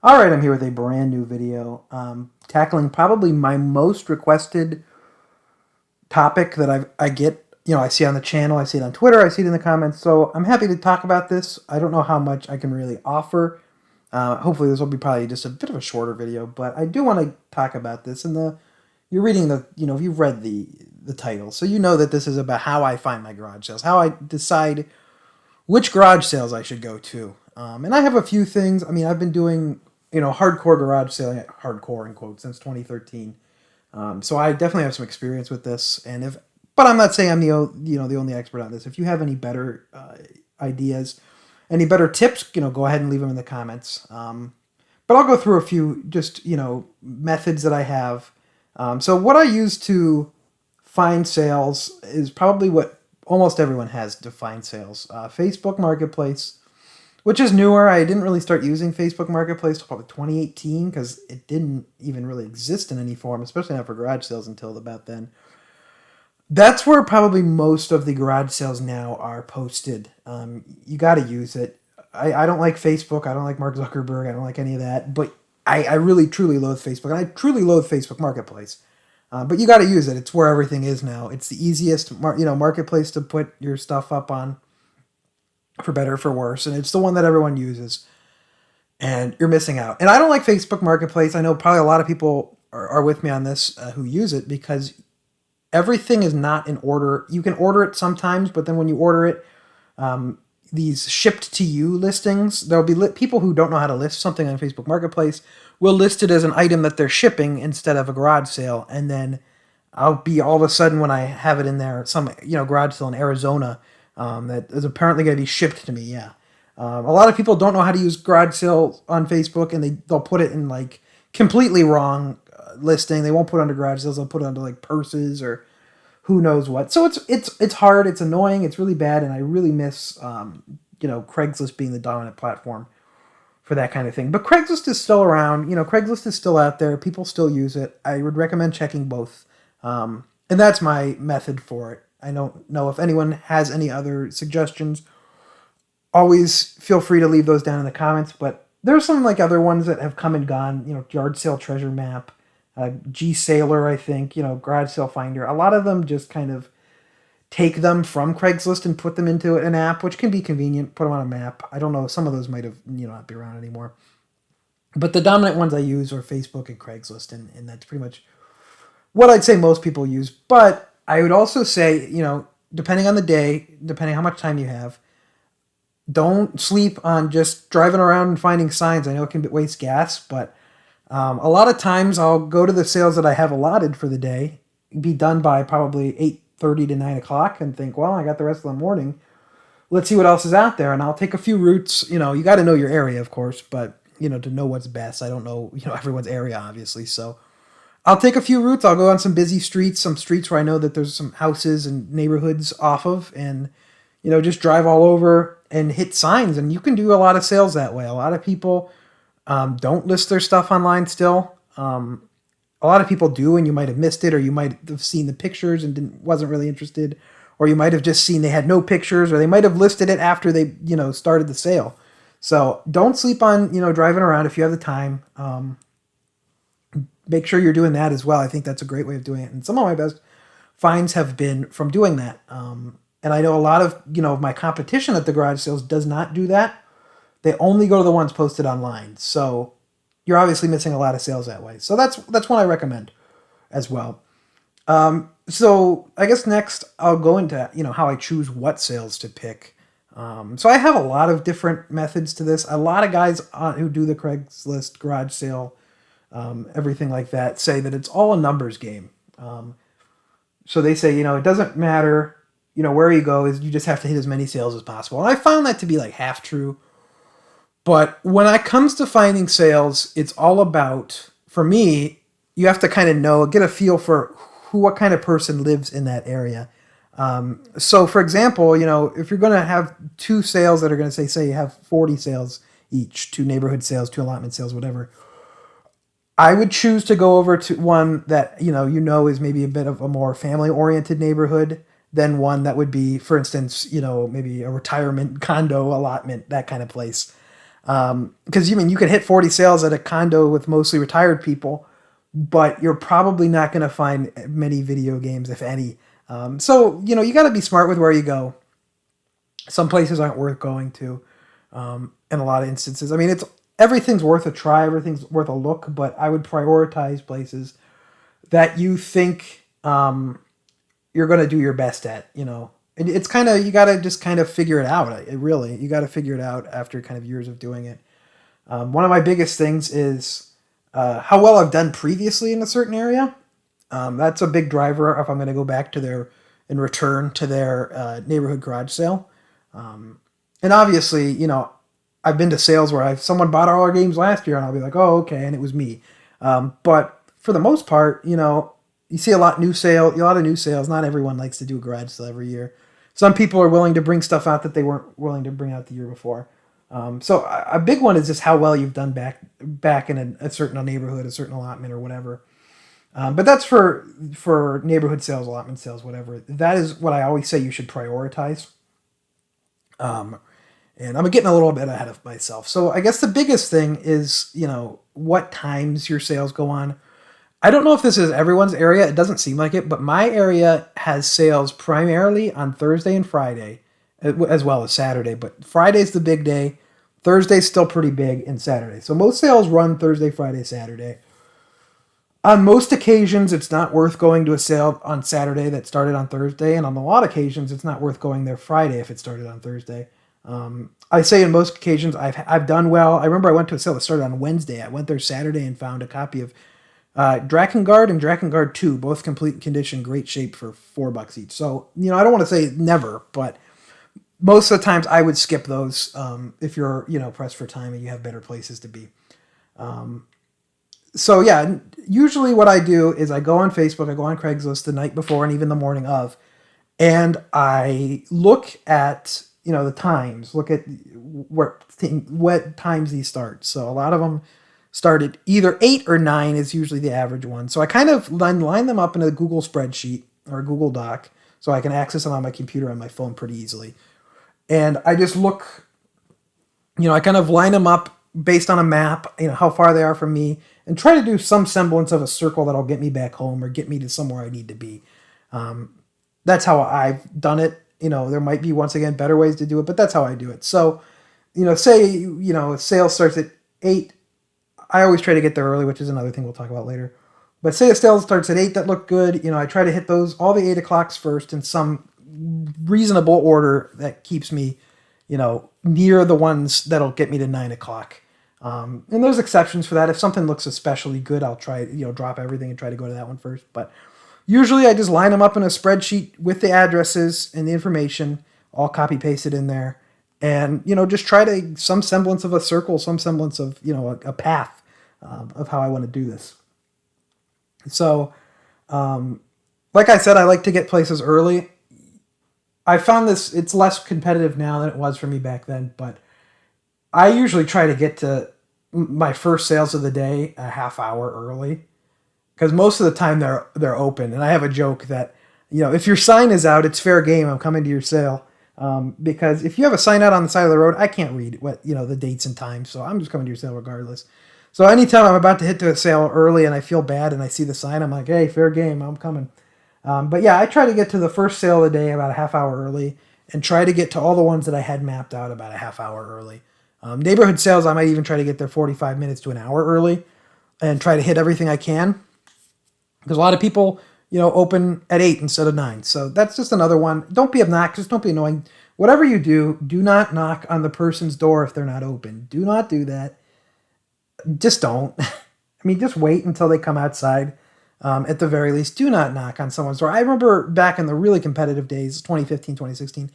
All right, I'm here with a brand new video tackling probably my most requested topic that I get. I see on the channel, I see it on Twitter, I see it in the comments. So I'm happy to talk about this. I don't know how much I can really offer. Hopefully, this will be probably just a bit of a shorter video, but I do want to talk about this. And you're reading if you've read the title, so you know that this is about how I find my garage sales, how I decide which garage sales I should go to. And I have a few things. I mean, I've been doing hardcore garage selling, hardcore in quotes, since 2013. So I definitely have some experience with this. But I'm not saying I'm the only expert on this. If you have any better ideas, any better tips, go ahead and leave them in the comments. But I'll go through a few just methods that I have. So what I use to find sales is probably what almost everyone has to find sales. Facebook Marketplace, which is newer. I didn't really start using Facebook Marketplace until probably 2018 because it didn't even really exist in any form, especially not for garage sales until about then. That's where probably most of the garage sales now are posted. You got to use it. I don't like Facebook. I don't like Mark Zuckerberg. I don't like any of that. But I really, truly loathe Facebook. And I truly loathe Facebook Marketplace. But you got to use it. It's where everything is now. It's the easiest, marketplace to put your stuff up on, for better or for worse. And it's the one that everyone uses. And you're missing out. And I don't like Facebook Marketplace. I know probably a lot of people are with me on this who use it because everything is not in order. You can order it sometimes, but then when you order it, these shipped to you listings, there'll be people who don't know how to list something on Facebook Marketplace will list it as an item that they're shipping instead of a garage sale. And then I'll be all of a sudden when I have it in there, some garage sale in Arizona that is apparently going to be shipped to me. Yeah. A lot of people don't know how to use garage sales on Facebook, and they'll put it in like completely wrong listing. They won't put it under garage sales. They'll put it under like purses or who knows what. So it's hard. It's annoying. It's really bad, and I really miss Craigslist being the dominant platform for that kind of thing. But Craigslist is still around. Craigslist is still out there. People still use it. I would recommend checking both, and that's my method for it. I don't know if anyone has any other suggestions. Always feel free to leave those down in the comments. But there's some like other ones that have come and gone. Yard sale treasure map. G Sailor, I think, Garage Sale Finder. A lot of them just kind of take them from Craigslist and put them into an app, which can be convenient. Put them on a map. I don't know. Some of those might have, not be around anymore. But the dominant ones I use are Facebook and Craigslist, and that's pretty much what I'd say most people use. But I would also say, depending on the day, depending how much time you have, don't sleep on just driving around and finding signs. I know it can waste gas, but a lot of times I'll go to the sales that I have allotted for the day, be done by probably 8:30 to 9 o'clock, and think, well, I got the rest of the morning. Let's see what else is out there. And I'll take a few routes. You got to know your area, of course, but, to know what's best. I don't know, everyone's area, obviously. So I'll take a few routes. I'll go on some busy streets, some streets where I know that there's some houses and neighborhoods off of, and, just drive all over and hit signs. And you can do a lot of sales that way. A lot of people don't list their stuff online still. A lot of people do, and you might have missed it, or you might have seen the pictures and wasn't really interested, or you might have just seen they had no pictures, or they might have listed it after they started the sale. So don't sleep on driving around if you have the time. Make sure you're doing that as well. I think that's a great way of doing it, and some of my best finds have been from doing that. And I know a lot of my competition at the garage sales does not do that. They only go to the ones posted online. So you're obviously missing a lot of sales that way. So that's one I recommend as well. So I guess next I'll go into how I choose what sales to pick. So I have a lot of different methods to this. A lot of guys who do the Craigslist garage sale, everything like that, say that it's all a numbers game. So they say it doesn't matter where you go, is you just have to hit as many sales as possible. And I found that to be like half true. But when it comes to finding sales, it's all about, for me, you have to kind of get a feel for what kind of person lives in that area. So, for example, if you're going to have two sales that are going to say you have 40 sales each, two neighborhood sales, two allotment sales, whatever, I would choose to go over to one that, is maybe a bit of a more family-oriented neighborhood than one that would be, for instance, maybe a retirement condo allotment, that kind of place. Because you could hit 40 sales at a condo with mostly retired people, but you're probably not going to find many video games, if any. So you got to be smart with where you go. Some places aren't worth going to, in a lot of instances. I mean, it's everything's worth a try, everything's worth a look, but I would prioritize places that you think you're going to do your best at. It's kind of, you got to just kind of figure it out. You got to figure it out after kind of years of doing it. One of my biggest things is how well I've done previously in a certain area. That's a big driver if I'm going to go back to their and return to their neighborhood garage sale. And obviously, I've been to sales where someone bought all our games last year, and I'll be like, oh, okay, and it was me. But for the most part, you see a lot of new sales. Not everyone likes to do a garage sale every year. Some people are willing to bring stuff out that they weren't willing to bring out the year before. So a big one is just how well you've done back in a certain neighborhood, a certain allotment, or whatever. But that's for neighborhood sales, allotment sales, whatever. That is what I always say you should prioritize. And I'm getting a little bit ahead of myself. So I guess the biggest thing is, what times your sales go on. I don't know if this is everyone's area. It doesn't seem like it, but my area has sales primarily on Thursday and Friday, as well as Saturday. But Friday's the big day. Thursday's still pretty big, and Saturday. So most sales run Thursday, Friday, Saturday. On most occasions, it's not worth going to a sale on Saturday that started on Thursday, and on a lot of occasions, it's not worth going there Friday if it started on Thursday. I say in most occasions, I've done well. I remember I went to a sale that started on Wednesday. I went there Saturday and found a copy of Drakengard and Drakengard 2, both complete condition, great shape for $4 each. So, I don't want to say never, but most of the times I would skip those if you're, pressed for time and you have better places to be. So yeah, usually what I do is I go on Facebook, I go on Craigslist the night before and even the morning of, and I look at, the times, look at what times these start. So a lot of them started either 8 or 9 is usually the average one. So I kind of line them up in a Google spreadsheet or a Google Doc so I can access them on my computer on my phone pretty easily. And I just look, I kind of line them up based on a map, how far they are from me, and try to do some semblance of a circle that'll get me back home or get me to somewhere I need to be. That's how I've done it. There might be, once again, better ways to do it, but that's how I do it. So, say, sales starts at 8. I always try to get there early, which is another thing we'll talk about later. But say a sale starts at 8 that look good, I try to hit those, all the 8 o'clocks first in some reasonable order that keeps me, near the ones that'll get me to 9 o'clock. And there's exceptions for that. If something looks especially good, I'll try, drop everything and try to go to that one first. But usually I just line them up in a spreadsheet with the addresses and the information, all copy pasted in there. And, just try to, some semblance of a circle, some semblance of, a path of how I want to do this. So, like I said, I like to get places early. I found it's less competitive now than it was for me back then, but I usually try to get to my first sales of the day a half hour early because most of the time they're open. And I have a joke that, if your sign is out, it's fair game. I'm coming to your sale. Because if you have a sign out on the side of the road, I can't read what, the dates and times. So I'm just coming to your sale regardless. So anytime I'm about to hit to a sale early and I feel bad and I see the sign, I'm like, hey, fair game, I'm coming. But yeah, I try to get to the first sale of the day about a half hour early and try to get to all the ones that I had mapped out about a half hour early. Neighborhood sales, I might even try to get there 45 minutes to an hour early and try to hit everything I can. Because a lot of people, open at 8 instead of 9. So that's just another one. Don't be obnoxious. Don't be annoying. Whatever you do not knock on the person's door if they're not open. Do not do that. Just don't. Just wait until they come outside. At the very least, do not knock on someone's door. I remember back in the really competitive days, 2015, 2016,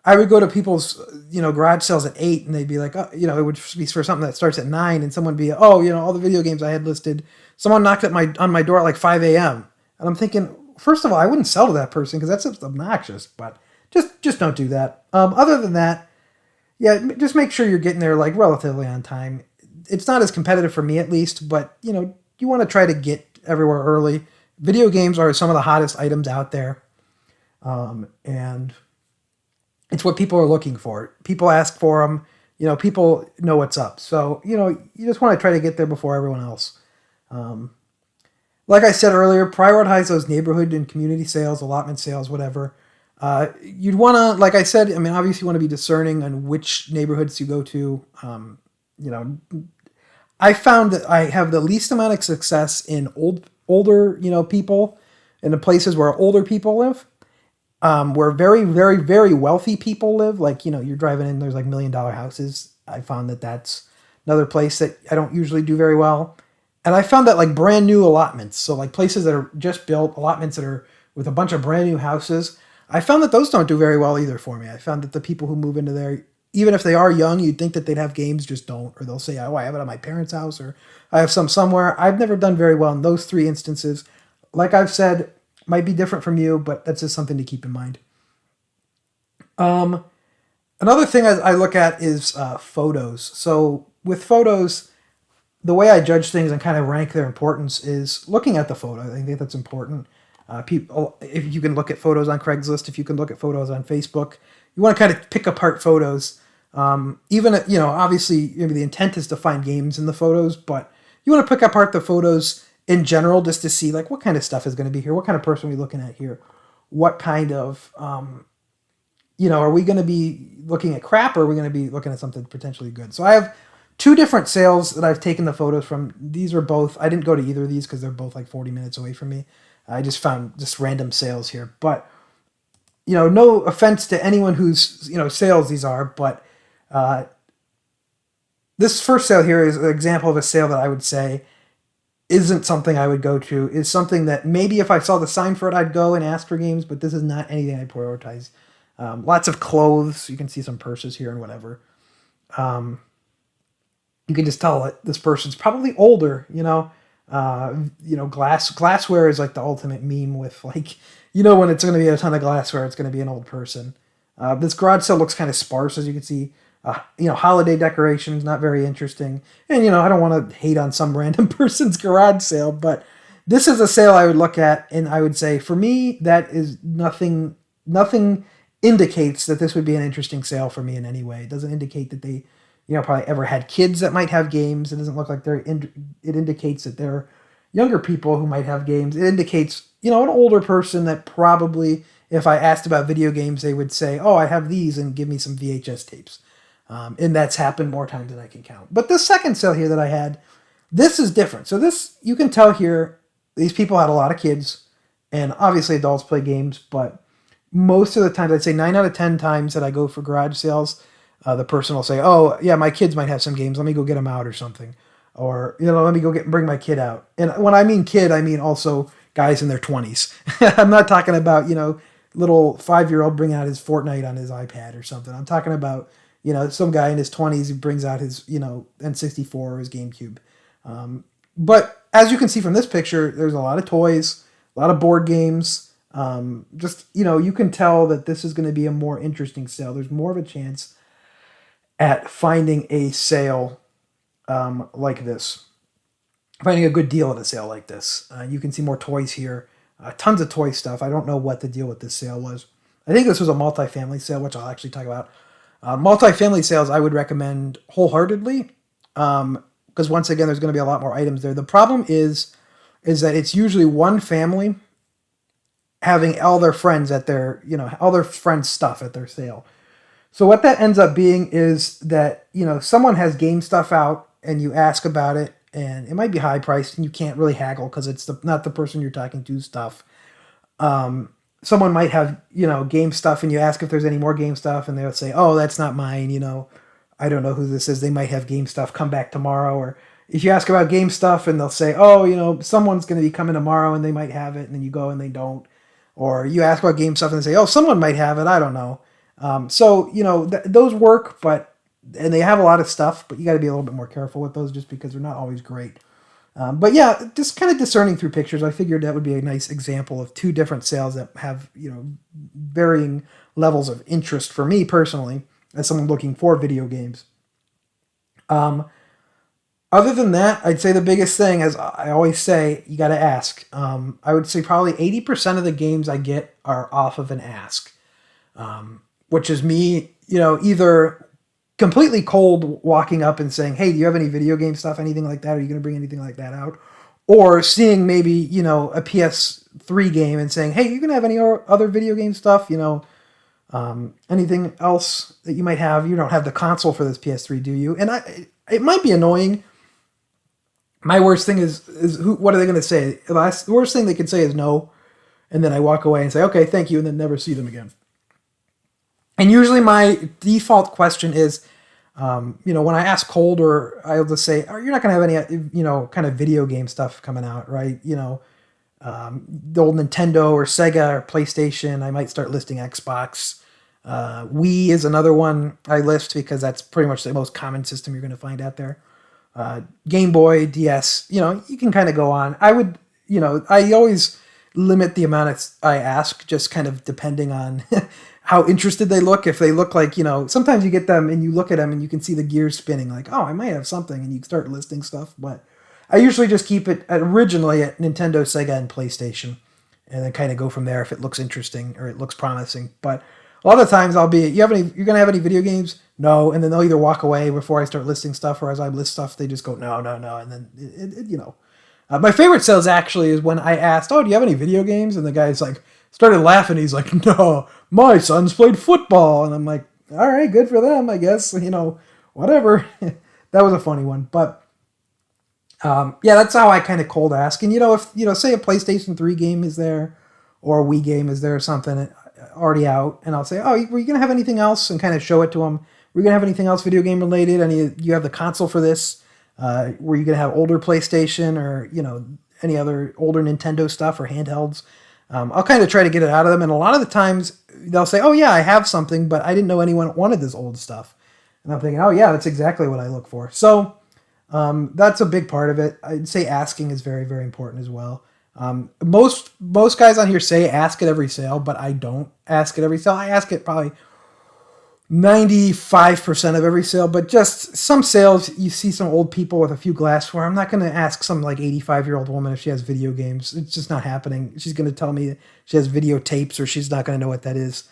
I would go to people's, garage sales at 8 and they'd be like, oh, it would be for something that starts at 9 and someone would be, oh, all the video games I had listed. Someone knocked on my door at like 5 a.m. And I'm thinking, first of all, I wouldn't sell to that person because that's just obnoxious, but just don't do that. Other than that, yeah, just make sure you're getting there like relatively on time. It's not as competitive for me at least, but you want to try to get everywhere early. Video games are some of the hottest items out there. And it's what people are looking for. People ask for them. people know what's up. So, you just want to try to get there before everyone else. Like I said earlier, prioritize those neighborhood and community sales, allotment sales, whatever. You'd want to, like I said, I mean, obviously you want to be discerning on which neighborhoods you go to. You know, I found that I have the least amount of success in older, people, in the places where older people live, where very, very, very wealthy people live. Like, you're driving in, there's like $1 million houses. I found that that's another place that I don't usually do very well. And I found that like brand new allotments, so like places that are just built, allotments that are with a bunch of brand new houses, I found that those don't do very well either for me. I found that the people who move into there, even if they are young, you'd think that they'd have games, just don't. Or they'll say, oh, I have it at my parents' house, or I have some somewhere. I've never done very well in those three instances. Like I've said, might be different from you, but that's just something to keep in mind. Another thing I look at is photos. So with photos, the way I judge things and kind of rank their importance is looking at the photo. I think that's important. People, if you can look at photos on Craigslist, if you can look at photos on Facebook, you want to kind of pick apart photos. Even obviously, maybe the intent is to find games in the photos, but you want to pick apart the photos in general just to see like what kind of stuff is going to be here, what kind of person are we looking at here, what kind of are we going to be looking at crap, or are we going to be looking at something potentially good? So I have two different sales that I've taken the photos from. These are both, I didn't go to either of these because they're both like 40 minutes away from me. I just found just random sales here. But, no offense to anyone whose, sales these are, but this first sale here is an example of a sale that I would say isn't something I would go to, is something that maybe if I saw the sign for it, I'd go and ask for games, but this is not anything I prioritize. Lots of clothes. You can see some purses here and whatever. You can just tell that this person's probably older, glassware is like the ultimate meme with like, when it's going to be a ton of glassware, it's going to be an old person. This garage sale looks kind of sparse, as you can see. Holiday decorations, not very interesting. And, I don't want to hate on some random person's garage sale, but this is a sale I would look at and I would say, for me, that is nothing indicates that this would be an interesting sale for me in any way. It doesn't indicate that they, probably ever had kids that might have games. It doesn't look like it indicates that they're younger people who might have games. It indicates, an older person that probably, if I asked about video games, they would say, oh, I have these and give me some VHS tapes. And that's happened more times than I can count. But the second sale here that I had, this is different. So this, you can tell here, these people had a lot of kids, and obviously adults play games, but most of the times, I'd say 9 out of 10 times that I go for garage sales, the person will say, oh, yeah, my kids might have some games. Let me go get them out or something. Or, let me go bring my kid out. And when I mean kid, I mean also guys in their 20s. I'm not talking about, little 5-year-old bringing out his Fortnite on his iPad or something. I'm talking about, some guy in his 20s who brings out his, N64 or his GameCube. But as you can see from this picture, there's a lot of toys, a lot of board games. You can tell that this is going to be a more interesting sale. There's more of a chance at finding a sale like this, finding a good deal at a sale like this. You can see more toys here, tons of toy stuff. I don't know what the deal with this sale was. I think this was a multifamily sale, which I'll actually talk about. Multifamily sales I would recommend wholeheartedly, because once again, there's going to be a lot more items there. The problem is that it's usually one family having all their friends at their, all their friends' stuff at their sale. So what that ends up being is that, someone has game stuff out and you ask about it and it might be high priced and you can't really haggle because it's not the person you're talking to stuff. Someone might have, game stuff and you ask if there's any more game stuff and they'll say, oh, that's not mine. I don't know who this is. They might have game stuff, come back tomorrow. Or if you ask about game stuff and they'll say, oh, someone's going to be coming tomorrow and they might have it. And then you go and they don't. Or you ask about game stuff and they say, oh, someone might have it. I don't know. Those work, and they have a lot of stuff, but you got to be a little bit more careful with those just because they're not always great. But yeah, just kind of discerning through pictures. I figured that would be a nice example of two different sales that have, varying levels of interest for me personally as someone looking for video games. Other than that, I'd say the biggest thing, as I always say, you got to ask. I would say probably 80% of the games I get are off of an ask. Which is me, either completely cold walking up and saying, hey, do you have any video game stuff, anything like that? Are you going to bring anything like that out? Or seeing maybe, you know, a PS3 game and saying, hey, you going to have any other video game stuff, you know, anything else that you might have? You don't have the console for this PS3, do you? And it might be annoying. My worst thing is what are they going to say? The worst thing they could say is no. And then I walk away and say, okay, thank you, and then never see them again. And usually my default question is, you know, when I ask cold, or I'll just say, oh, you're not going to have any, you know, kind of video game stuff coming out, right? You know, the old Nintendo or Sega or PlayStation. I might start listing Xbox. Wii is another one I list because that's pretty much the most common system you're going to find out there. Game Boy, DS, you know, you can kind of go on. I would, you know, I always limit the amount I ask, just kind of depending on how interested they look. If they look like, you know, sometimes you get them and you look at them and you can see the gears spinning, like, oh, I might have something, and you start listing stuff. But I usually just keep it originally at Nintendo, Sega, and PlayStation, and then kind of go from there if it looks interesting or it looks promising. But a lot of times I'll be, you're gonna have any video games? No, and then they'll either walk away before I start listing stuff, or as I list stuff, they just go no, and then you know. My favorite sales actually is when I asked, oh, do you have any video games? And the guy's like, started laughing. He's like, no, my son's played football. And I'm like, all right, good for them, I guess. You know, whatever. That was a funny one. But yeah, that's how I kind of cold ask. And, you know, if, you know, say a PlayStation 3 game is there or a Wii game is there or something already out, and I'll say, oh, were you going to have anything else? And kind of show it to them. Were you going to have anything else video game related? You have the console for this? Were you going to have older PlayStation or, you know, any other older Nintendo stuff or handhelds? I'll kind of try to get it out of them. And a lot of the times they'll say, oh, yeah, I have something, but I didn't know anyone wanted this old stuff. And I'm thinking, oh, yeah, that's exactly what I look for. So that's a big part of it. I'd say asking is very, very important as well. Most guys on here say ask at every sale, but I don't ask at every sale. I ask it probably 95% of every sale, but just some sales, you see some old people with a few glassware. I'm not going to ask some like 85-year-old woman if she has video games. It's just not happening. She's going to tell me she has videotapes, or she's not going to know what that is.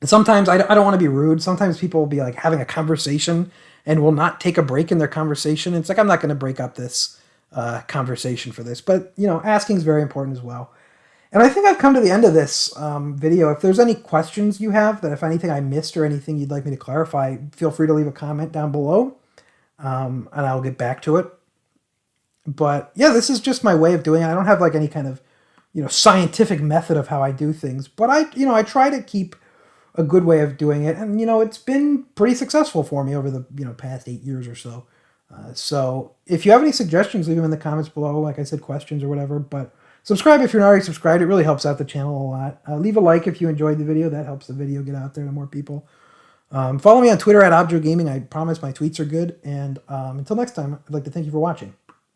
Sometimes I don't want to be rude. Sometimes people will be like having a conversation and will not take a break in their conversation. It's like, I'm not going to break up this conversation for this, but you know, asking is very important as well. And I think I've come to the end of this video. If there's any questions you have, that if anything I missed or anything you'd like me to clarify, feel free to leave a comment down below, and I'll get back to it. But yeah, this is just my way of doing it. I don't have like any kind of, you know, scientific method of how I do things, but I try to keep a good way of doing it, and you know, it's been pretty successful for me over the past 8 years or so. So if you have any suggestions, leave them in the comments below. Like I said, questions or whatever. But subscribe if you're not already subscribed. It really helps out the channel a lot. Leave a like if you enjoyed the video. That helps the video get out there to more people. Follow me on Twitter at ObjoGaming. I promise my tweets are good. And until next time, I'd like to thank you for watching.